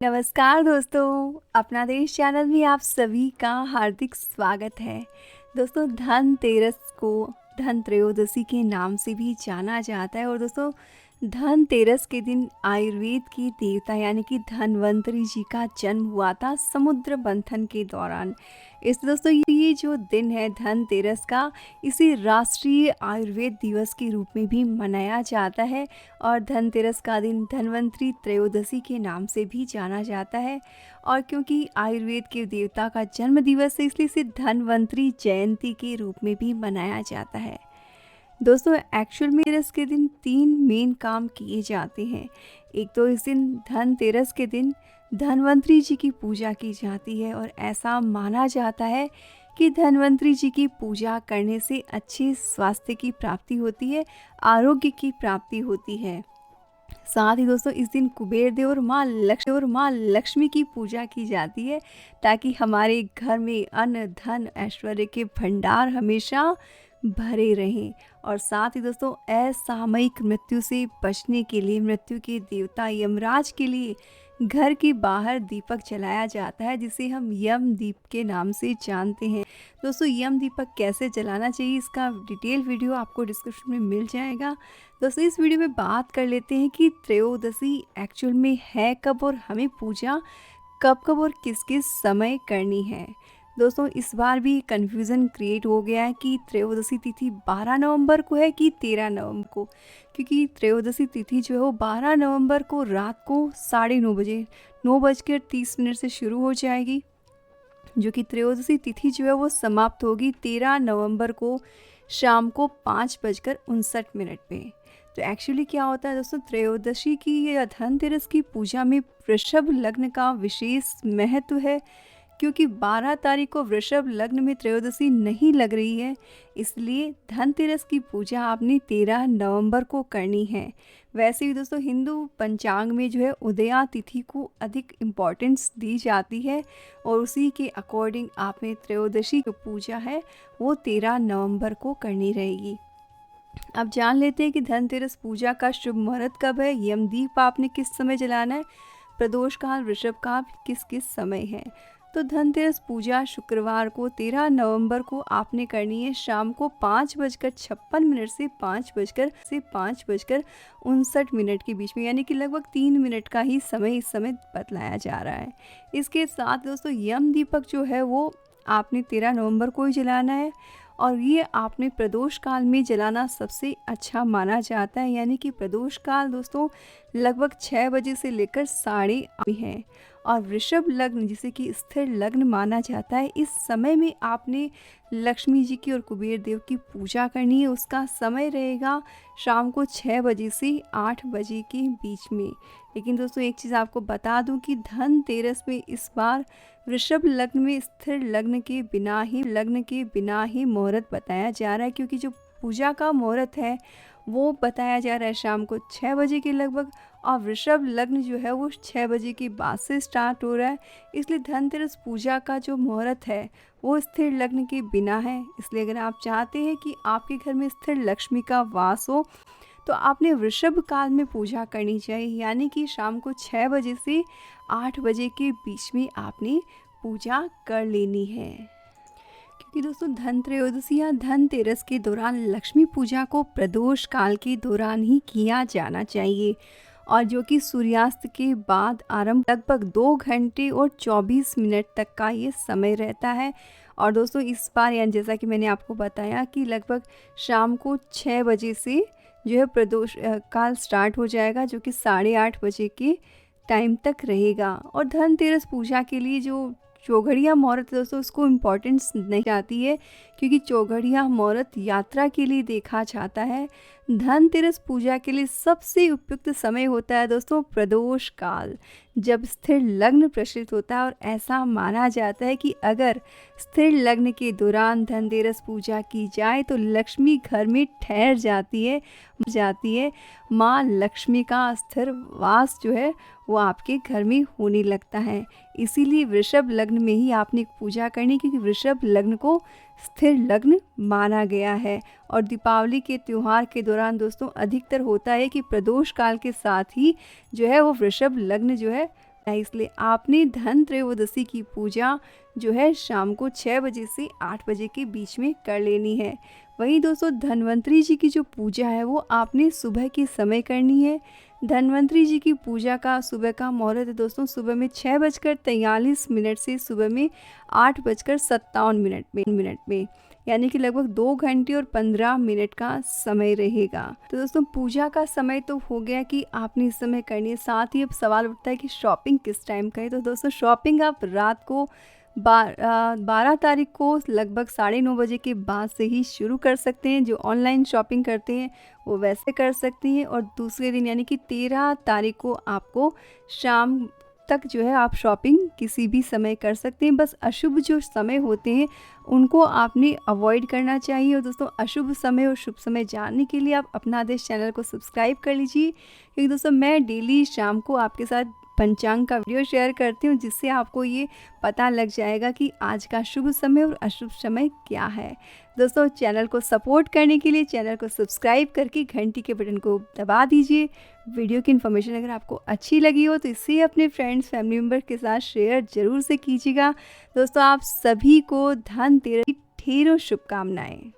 नमस्कार दोस्तों, अपना देश चैनल में आप सभी का हार्दिक स्वागत है। दोस्तों, धनतेरस को धन त्रयोदशी के नाम से भी जाना जाता है। और दोस्तों, धनतेरस के दिन आयुर्वेद के देवता यानी कि धन्वंतरी जी का जन्म हुआ था समुद्र मंथन के दौरान। इस दोस्तों ये जो दिन है धनतेरस का, इसे राष्ट्रीय आयुर्वेद दिवस के रूप में भी मनाया जाता है। और धनतेरस का दिन धन्वंतरी त्रयोदशी के नाम से भी जाना जाता है। और क्योंकि आयुर्वेद के देवता का जन्म दिवस है, इसलिए इसे धन्वंतरी जयंती के रूप में भी मनाया जाता है। दोस्तों, एक्चुअल में धनतेरस के दिन 3 मेन काम किए जाते हैं। एक तो इस दिन धनतेरस के दिन धन्वंतरी जी की पूजा की जाती है, और ऐसा माना जाता है कि धन्वंतरी जी की पूजा करने से अच्छे स्वास्थ्य की प्राप्ति होती है, आरोग्य की प्राप्ति होती है। साथ ही दोस्तों, इस दिन कुबेर देव और माँ लक्ष्मी की पूजा की जाती है, ताकि हमारे घर में अन्न धन ऐश्वर्य के भंडार हमेशा भरे रहें। और साथ ही दोस्तों, असामयिक मृत्यु से बचने के लिए मृत्यु के देवता यमराज के लिए घर के बाहर दीपक जलाया जाता है, जिसे हम यम दीप के नाम से जानते हैं। दोस्तों, यम दीपक कैसे जलाना चाहिए, इसका डिटेल वीडियो आपको डिस्क्रिप्शन में मिल जाएगा। दोस्तों, इस वीडियो में बात कर लेते हैं कि त्रयोदशी एक्चुअल में है कब, और हमें पूजा कब कब और किस किस समय करनी है। दोस्तों, इस बार भी कन्फ्यूज़न क्रिएट हो गया है कि त्रयोदशी तिथि 12 नवंबर को है कि 13 नवंबर को, क्योंकि त्रयोदशी तिथि जो है वो 12 नवंबर को रात को 9:30 बजे 9:30 से शुरू हो जाएगी, जो कि त्रयोदशी तिथि जो है वो समाप्त होगी 13 नवंबर को शाम को 5:59 पे। तो एक्चुअली क्या होता है दोस्तों, त्रयोदशी की या धनतेरस की पूजा में वृषभ लग्न का विशेष महत्व है, क्योंकि 12 तारीख को वृषभ लग्न में त्रयोदशी नहीं लग रही है, इसलिए धनतेरस की पूजा आपने 13 नवंबर को करनी है। वैसे भी दोस्तों, हिंदू पंचांग में जो है उदया तिथि को अधिक इम्पोर्टेंस दी जाती है, और उसी के अकॉर्डिंग आपने त्रयोदशी की पूजा है वो 13 नवंबर को करनी रहेगी। अब जान लेते हैं कि धनतेरस पूजा का शुभ मुहूर्त कब है, यमदीप आपने किस समय जलाना है, प्रदोष काल वृषभ काल किस किस समय है। तो धनतेरस पूजा शुक्रवार को 13 नवंबर को आपने करनी है शाम को 5:56 से 5:59 के बीच में, यानी कि लगभग 3 मिनट का ही समय इस समय बतलाया जा रहा है। इसके साथ दोस्तों, यम दीपक जो है वो आपने 13 नवंबर को ही जलाना है, और ये आपने प्रदोष काल में जलाना सबसे अच्छा माना जाता है। यानी कि प्रदोष काल दोस्तों लगभग 6 बजे से लेकर 8:30 है। और वृषभ लग्न, जिसे कि स्थिर लग्न माना जाता है, इस समय में आपने लक्ष्मी जी की और कुबेर देव की पूजा करनी है। उसका समय रहेगा शाम को 6 बजे से 8 बजे के बीच में। लेकिन दोस्तों, एक चीज़ आपको बता दूं कि धनतेरस में इस बार वृषभ लग्न में स्थिर लग्न के बिना ही मुहूर्त बताया जा रहा है, क्योंकि जो पूजा का मुहूर्त है वो बताया जा रहा है शाम को 6 बजे के लगभग, और वृषभ लग्न जो है वो 6 बजे के बाद से स्टार्ट हो रहा है। इसलिए धनतेरस पूजा का जो मुहूर्त है वो स्थिर लग्न के बिना है। इसलिए अगर आप चाहते हैं कि आपके घर में स्थिर लक्ष्मी का वास हो, तो आपने वृषभ काल में पूजा करनी चाहिए, यानी कि शाम को 6 बजे से 8 बजे के बीच में आपने पूजा कर लेनी है। क्योंकि दोस्तों, धन त्रयोदशी या धनतेरस के दौरान लक्ष्मी पूजा को प्रदोष काल के दौरान ही किया जाना चाहिए, और जो कि सूर्यास्त के बाद आरंभ लगभग 2 घंटे और 24 मिनट तक का ये समय रहता है। और दोस्तों, इस बार यानी जैसा कि मैंने आपको बताया कि लगभग शाम को 6 बजे से जो है प्रदोष काल स्टार्ट हो जाएगा, जो कि 8:30 बजे के टाइम तक रहेगा। और धनतेरस पूजा के लिए जो चौघड़िया मुहूर्त दोस्तों, उसको इम्पोर्टेंस नहीं जाती है, क्योंकि चौघड़िया मुहूर्त यात्रा के लिए देखा जाता है। धनतेरस पूजा के लिए सबसे उपयुक्त समय होता है दोस्तों प्रदोष काल, जब स्थिर लग्न प्रचलित होता है। और ऐसा माना जाता है कि अगर स्थिर लग्न के दौरान धनतेरस पूजा की जाए तो लक्ष्मी घर में ठहर जाती है। माँ लक्ष्मी का स्थिर वास जो है वो आपके घर में होने लगता है। इसीलिए वृषभ लग्न में ही आपने पूजा करनी, क्योंकि वृषभ लग्न को स्थिर लग्न माना गया है। और दीपावली के त्यौहार के दौरान दोस्तों अधिकतर होता है कि प्रदोष काल के साथ ही जो है वो वृषभ लग्न जो है इसलिए आपने धन त्रयोदशी की पूजा जो है शाम को 6 बजे से 8 बजे के बीच में कर लेनी है। वहीं दोस्तों धन्वंतरी जी की जो पूजा है वो आपने सुबह के समय करनी है। धन्वंतरी जी की पूजा का सुबह का मुहूर्त है दोस्तों सुबह में 6:43 से सुबह में 8:57 मिनट में, यानी कि लगभग 2 घंटे और 15 मिनट का समय रहेगा। तो दोस्तों पूजा का समय तो हो गया कि आपने इस समय करनी है। साथ ही अब सवाल उठता है कि शॉपिंग किस टाइम करें। तो दोस्तों शॉपिंग आप रात को 12 तारीख को लगभग 9:30 बजे के बाद से ही शुरू कर सकते हैं। जो ऑनलाइन शॉपिंग करते हैं वो वैसे कर सकते हैं, और दूसरे दिन यानी कि 13 तारीख को आपको शाम तक जो है आप शॉपिंग किसी भी समय कर सकते हैं। बस अशुभ जो समय होते हैं उनको आपने अवॉइड करना चाहिए। और दोस्तों अशुभ समय और शुभ समय जानने के लिए आप अपना आदेश चैनल को सब्सक्राइब कर लीजिए, क्योंकि दोस्तों मैं डेली शाम को आपके साथ पंचांग का वीडियो शेयर करती हूँ, जिससे आपको ये पता लग जाएगा कि आज का शुभ समय और अशुभ समय क्या है। दोस्तों चैनल को सपोर्ट करने के लिए चैनल को सब्सक्राइब करके घंटी के बटन को दबा दीजिए। वीडियो की इन्फॉर्मेशन अगर आपको अच्छी लगी हो तो इसे अपने फ्रेंड्स फैमिली मेम्बर के साथ शेयर जरूर से कीजिएगा। दोस्तों आप सभी को धनतेरस की ढेरों शुभकामनाएं।